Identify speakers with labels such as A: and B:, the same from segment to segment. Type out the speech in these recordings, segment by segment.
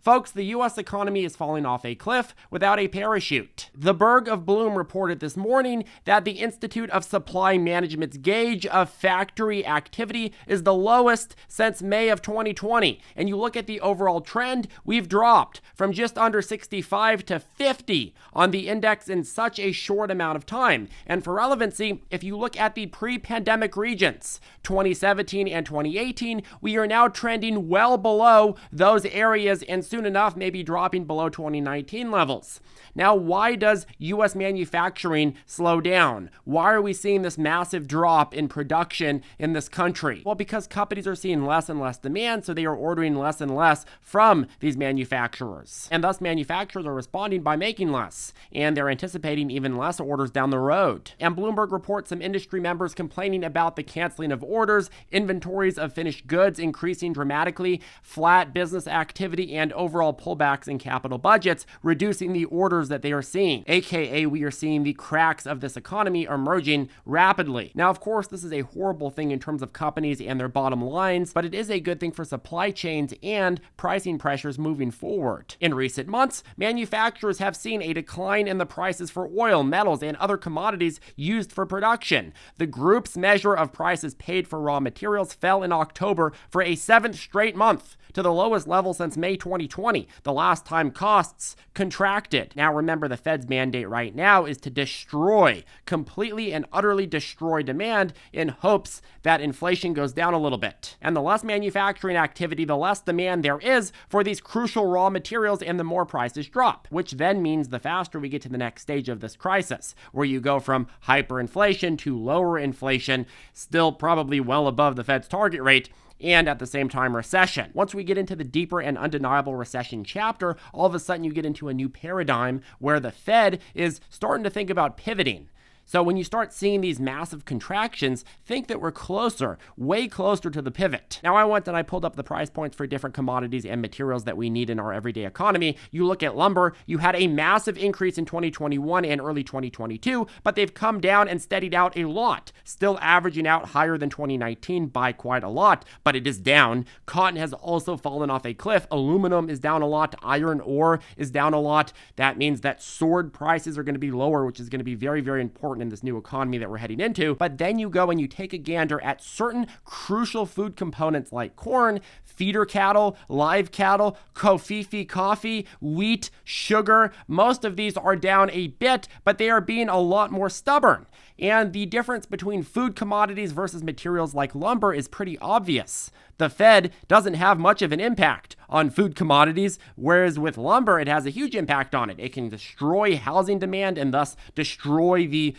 A: Folks, the U.S. economy is falling off a cliff without a parachute. The Berg of Bloom reported this morning that the Institute of Supply Management's gauge of factory activity is the lowest since May of 2020. And you look at the overall trend, we've dropped from just under 65 to 50 on the index in such a short amount of time. And for relevancy, if you look at the pre-pandemic regions, 2017 and 2018, we are now trending well below those areas and soon enough maybe dropping below 2019 levels. Now, why does U.S. manufacturing slow down? Why are we seeing this massive drop in production in this country? Well, because companies are seeing less and less demand, so they are ordering less and less from these manufacturers. And thus, manufacturers are responding by making less, and they're anticipating even less orders down the road. And Bloomberg reports some industry members complaining about the canceling of orders, inventories of finished goods increasing dramatically, flat business activity, and overall pullbacks in capital budgets, reducing the orders that they are seeing. AKA, we are seeing the cracks of this economy emerging rapidly. Now, of course, this is a horrible thing in terms of companies and their bottom lines, but it is a good thing for supply chains and pricing pressures moving forward. In recent months, manufacturers have seen a decline in the prices for oil, metals, and other commodities used for production. The group's measure of prices paid for raw materials fell in October for a 7th straight month, to the lowest level since May 2020, the last time costs contracted. Now remember, the Fed's mandate right now is to destroy, completely and utterly destroy demand in hopes that inflation goes down a little bit. And the less manufacturing activity, the less demand there is for these crucial raw materials and the more prices drop, which then means the faster we get to the next stage of this crisis, where you go from hyperinflation to lower inflation, still probably well above the Fed's target rate, and at the same time recession. Once we get into the deeper and undeniable recession chapter, all of a sudden you get into a new paradigm where the Fed is starting to think about pivoting. So when you start seeing these massive contractions, think that we're closer, way closer to the pivot. Now I pulled up the price points for different commodities and materials that we need in our everyday economy. You look at lumber, you had a massive increase in 2021 and early 2022, but they've come down and steadied out a lot, still averaging out higher than 2019 by quite a lot, but it is down. Cotton has also fallen off a cliff. Aluminum is down a lot. Iron ore is down a lot. That means that sword prices are going to be lower, which is going to be very, very important in this new economy that we're heading into. But then you go and you take a gander at certain crucial food components like corn, feeder cattle, live cattle, covfefe coffee, wheat, sugar. Most of these are down a bit, but they are being a lot more stubborn. And the difference between food commodities versus materials like lumber is pretty obvious. The Fed doesn't have much of an impact on food commodities, whereas with lumber, it has a huge impact on it. It can destroy housing demand and thus destroy the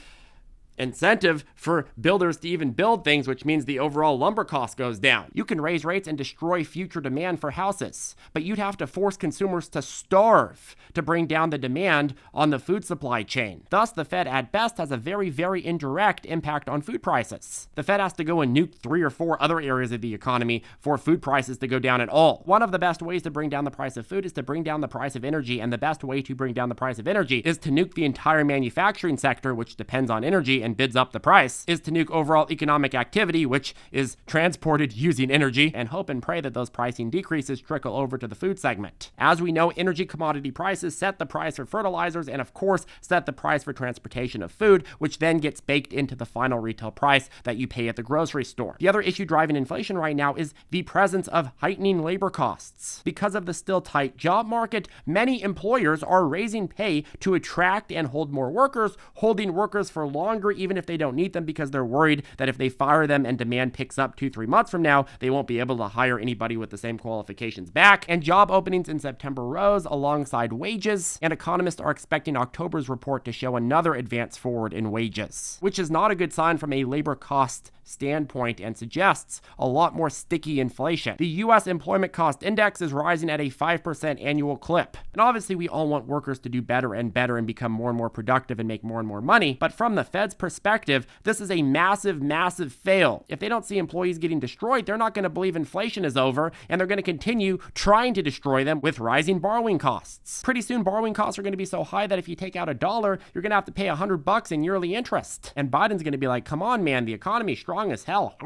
A: incentive for builders to even build things, which means the overall lumber cost goes down. You can raise rates and destroy future demand for houses, but you'd have to force consumers to starve to bring down the demand on the food supply chain. Thus, the Fed at best has a very, very indirect impact on food prices. The Fed has to go and nuke 3 or 4 other areas of the economy for food prices to go down at all. One of the best ways to bring down the price of food is to bring down the price of energy, and the best way to bring down the price of energy is to nuke the entire manufacturing sector, which depends on energy and bids up the price, is to nuke overall economic activity, which is transported using energy, and hope and pray that those pricing decreases trickle over to the food segment. As we know, energy commodity prices set the price for fertilizers and of course set the price for transportation of food, which then gets baked into the final retail price that you pay at the grocery store. The other issue driving inflation right now is the presence of heightening labor costs. Because of the still tight job market, many employers are raising pay to attract and hold more workers, holding workers for longer even if they don't need them because they're worried that if they fire them and demand picks up 2-3 months from now, they won't be able to hire anybody with the same qualifications back. And job openings in September rose alongside wages, and economists are expecting October's report to show another advance forward in wages, which is not a good sign from a labor cost standpoint and suggests a lot more sticky inflation. The U.S. Employment Cost Index is rising at a 5% annual clip. And obviously we all want workers to do better and better and become more and more productive and make more and more money. But from the Fed's perspective, this is a massive, massive fail. If they don't see employees getting destroyed, they're not going to believe inflation is over, and they're going to continue trying to destroy them with rising borrowing costs. Pretty soon, borrowing costs are going to be so high that if you take out $1, you're going to have to pay $100 in yearly interest. And Biden's going to be like, come on, man, the economy's strong strong as hell.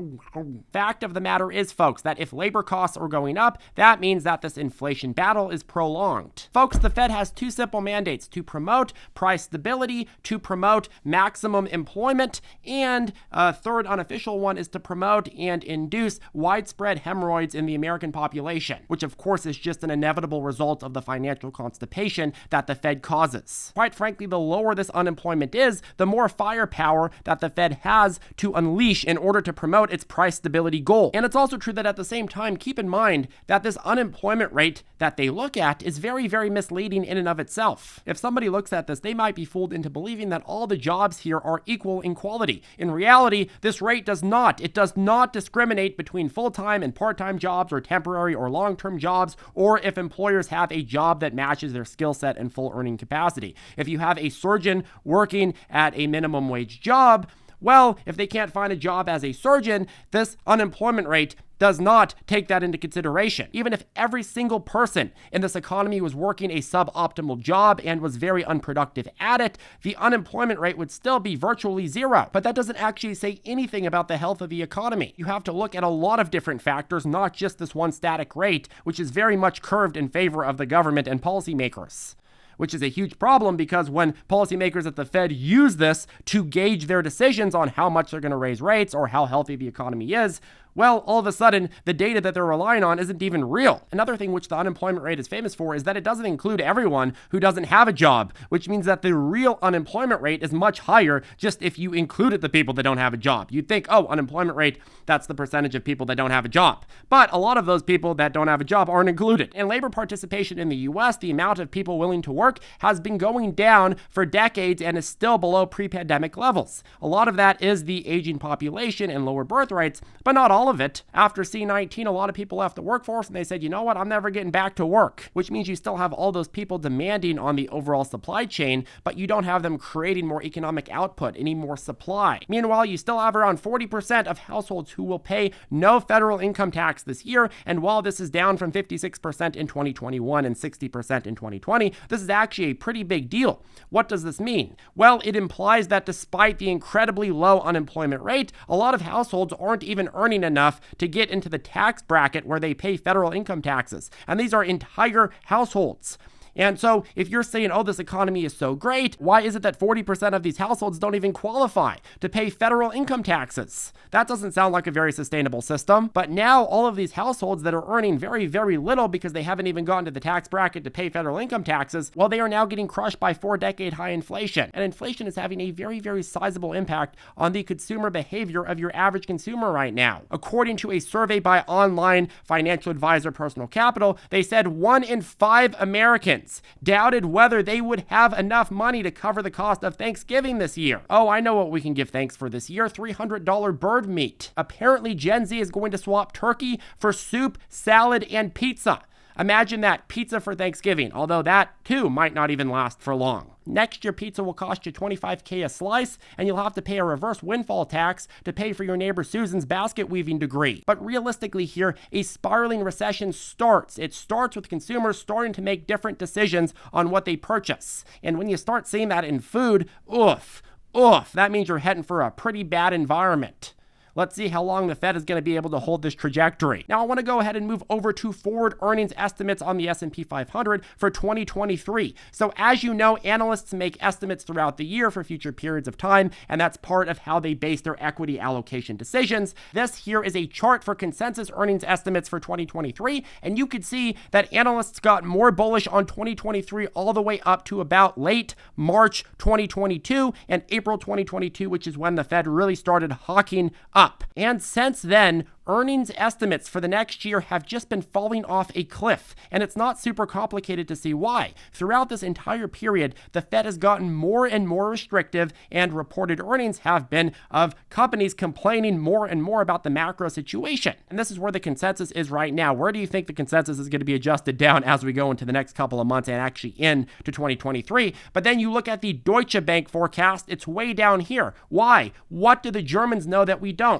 A: Fact of the matter is, folks, that if labor costs are going up, that means that this inflation battle is prolonged. Folks, the Fed has two simple mandates: to promote price stability, to promote maximum employment, and a third unofficial one is to promote and induce widespread hemorrhoids in the American population, which of course is just an inevitable result of the financial constipation that the Fed causes. Quite frankly, the lower this unemployment is, the more firepower that the Fed has to unleash in order to promote its price stability goal. And it's also true that at the same time, keep in mind that this unemployment rate that they look at is very, very misleading in and of itself. If somebody looks at this, they might be fooled into believing that all the jobs here are equal in quality. In reality, this rate does not. It does not discriminate between full-time and part-time jobs or temporary or long-term jobs, or if employers have a job that matches their skill set and full earning capacity. If you have a surgeon working at a minimum wage job, well, if they can't find a job as a surgeon, this unemployment rate does not take that into consideration. Even if every single person in this economy was working a suboptimal job and was very unproductive at it, the unemployment rate would still be virtually zero. But that doesn't actually say anything about the health of the economy. You have to look at a lot of different factors, not just this one static rate, which is very much curved in favor of the government and policymakers. Which is a huge problem, because when policymakers at the Fed use this to gauge their decisions on how much they're going to raise rates or how healthy the economy is, well, all of a sudden, the data that they're relying on isn't even real. Another thing which the unemployment rate is famous for is that it doesn't include everyone who doesn't have a job, which means that the real unemployment rate is much higher just if you included the people that don't have a job. You'd think, oh, unemployment rate, that's the percentage of people that don't have a job. But a lot of those people that don't have a job aren't included. In labor participation in the US, the amount of people willing to work has been going down for decades and is still below pre-pandemic levels. A lot of that is the aging population and lower birth rates, but not all of it. After C-19, a lot of people left the workforce and they said, you know what, I'm never getting back to work, which means you still have all those people demanding on the overall supply chain, but you don't have them creating more economic output, any more supply. Meanwhile, you still have around 40% of households who will pay no federal income tax this year, and while this is down from 56% in 2021 and 60% in 2020, this is actually a pretty big deal. What does this mean? Well, it implies that despite the incredibly low unemployment rate, a lot of households aren't even earning enough to get into the tax bracket where they pay federal income taxes. And these are entire households. And so if you're saying, oh, this economy is so great, why is it that 40% of these households don't even qualify to pay federal income taxes? That doesn't sound like a very sustainable system. But now all of these households that are earning very, very little because they haven't even gotten to the tax bracket to pay federal income taxes, well, they are now getting crushed by 4-decade high inflation. And inflation is having a very, very sizable impact on the consumer behavior of your average consumer right now. According to a survey by online financial advisor Personal Capital, they said 1 in 5 Americans doubted whether they would have enough money to cover the cost of Thanksgiving this year. Oh, I know what we can give thanks for this year: $300 bird meat. Apparently, Gen Z is going to swap turkey for soup, salad, and pizza. Imagine that, pizza for Thanksgiving, although that too might not even last for long. Next year, pizza will cost you $25K a slice, and you'll have to pay a reverse windfall tax to pay for your neighbor Susan's basket weaving degree. But realistically here, a spiraling recession starts. It starts with consumers starting to make different decisions on what they purchase. And when you start seeing that in food, that means you're heading for a pretty bad environment. Let's see how long the Fed is going to be able to hold this trajectory. Now, I want to go ahead and move over to forward earnings estimates on the S&P 500 for 2023. So as you know, analysts make estimates throughout the year for future periods of time, and that's part of how they base their equity allocation decisions. This here is a chart for consensus earnings estimates for 2023, and you could see that analysts got more bullish on 2023 all the way up to about late March 2022 and April 2022, which is when the Fed really started hawking up. And since then, earnings estimates for the next year have just been falling off a cliff, and it's not super complicated to see why. Throughout this entire period, the Fed has gotten more and more restrictive, and reported earnings have been of companies complaining more and more about the macro situation. And this is where the consensus is right now. Where do you think the consensus is going to be adjusted down as we go into the next couple of months and actually into 2023? But then you look at the Deutsche Bank forecast, it's way down here. Why? What do the Germans know that we don't?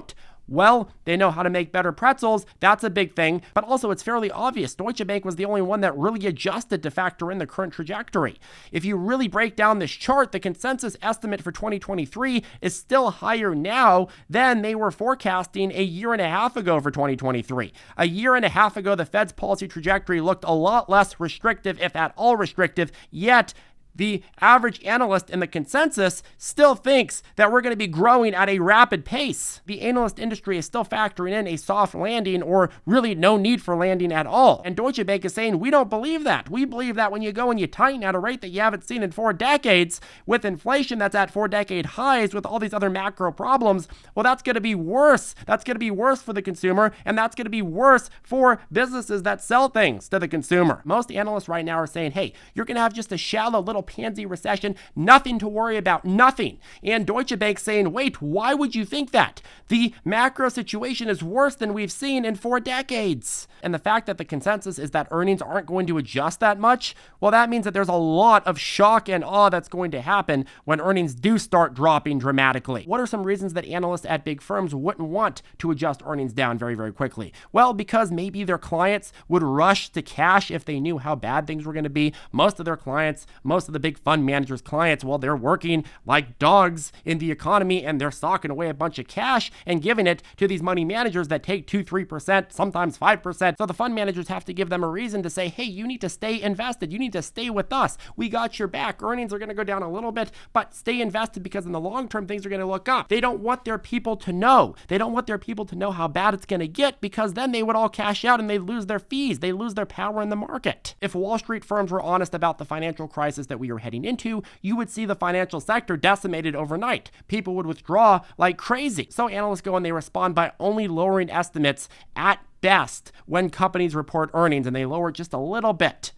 A: Well, they know how to make better pretzels. That's a big thing. But also, it's fairly obvious. Deutsche Bank was the only one that really adjusted to factor in the current trajectory. If you really break down this chart, the consensus estimate for 2023 is still higher now than they were forecasting a year and a half ago for 2023. A year and a half ago, the Fed's policy trajectory looked a lot less restrictive, if at all restrictive, yet the average analyst in the consensus still thinks that we're going to be growing at a rapid pace. The analyst industry is still factoring in a soft landing or really no need for landing at all. And Deutsche Bank is saying, we don't believe that. We believe that when you go and you tighten at a rate that you haven't seen in 4 decades, with inflation that's at 4-decade highs, with all these other macro problems, well, that's going to be worse. That's going to be worse for the consumer, and that's going to be worse for businesses that sell things to the consumer. Most analysts right now are saying, hey, you're going to have just a shallow little pansy recession, nothing to worry about, nothing. And Deutsche Bank saying, wait, why would you think that? The macro situation is worse than we've seen in 4 decades. And the fact that the consensus is that earnings aren't going to adjust that much, well, that means that there's a lot of shock and awe that's going to happen when earnings do start dropping dramatically. What are some reasons that analysts at big firms wouldn't want to adjust earnings down very, very quickly? Well, because maybe their clients would rush to cash if they knew how bad things were going to be. Most of their clients, most of the big fund managers' clients, well, they're working like dogs in the economy and they're socking away a bunch of cash and giving it to these money managers that take 2-3%, sometimes 5%. So the fund managers have to give them a reason to say, hey, you need to stay invested. You need to stay with us. We got your back. Earnings are going to go down a little bit, but stay invested because in the long term, things are going to look up. They don't want their people to know. They don't want their people to know how bad it's going to get because then they would all cash out and they'd lose their fees. They lose their power in the market. If Wall Street firms were honest about the financial crisis that we are heading into, you would see the financial sector decimated overnight. People would withdraw like crazy. So analysts go and they respond by only lowering estimates at best when companies report earnings, and they lower just a little bit.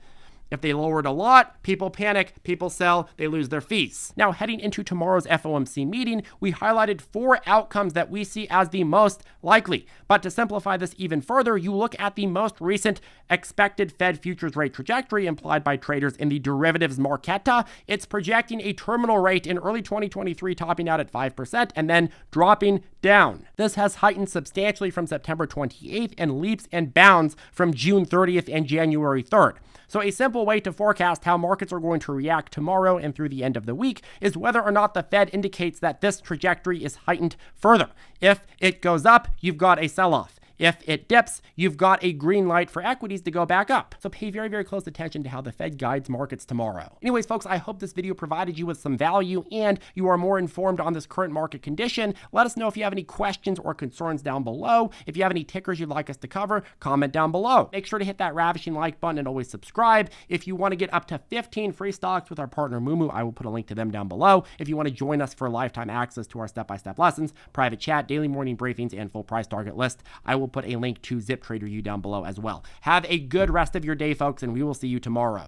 A: If they lower it a lot, people panic, people sell, they lose their fees. Now, heading into tomorrow's FOMC meeting, we highlighted 4 outcomes that we see as the most likely. But to simplify this even further, you look at the most recent expected Fed futures rate trajectory implied by traders in the derivatives marketa. It's projecting a terminal rate in early 2023 topping out at 5% and then dropping down. This has heightened substantially from September 28th and leaps and bounds from June 30th and January 3rd. So a simple way to forecast how markets are going to react tomorrow and through the end of the week is whether or not the Fed indicates that this trajectory is heightened further. If it goes up, you've got a sell-off. If it dips, you've got a green light for equities to go back up. So pay very, very close attention to how the Fed guides markets tomorrow. Anyways, folks, I hope this video provided you with some value and you are more informed on this current market condition. Let us know if you have any questions or concerns down below. If you have any tickers you'd like us to cover, comment down below. Make sure to hit that ravishing like button and always subscribe. If you want to get up to 15 free stocks with our partner Moomoo, I will put a link to them down below. If you want to join us for lifetime access to our step-by-step lessons, private chat, daily morning briefings, and full price target list, I will put a link to ZipTrader down below as well. Have a good rest of your day, folks, and we will see you tomorrow.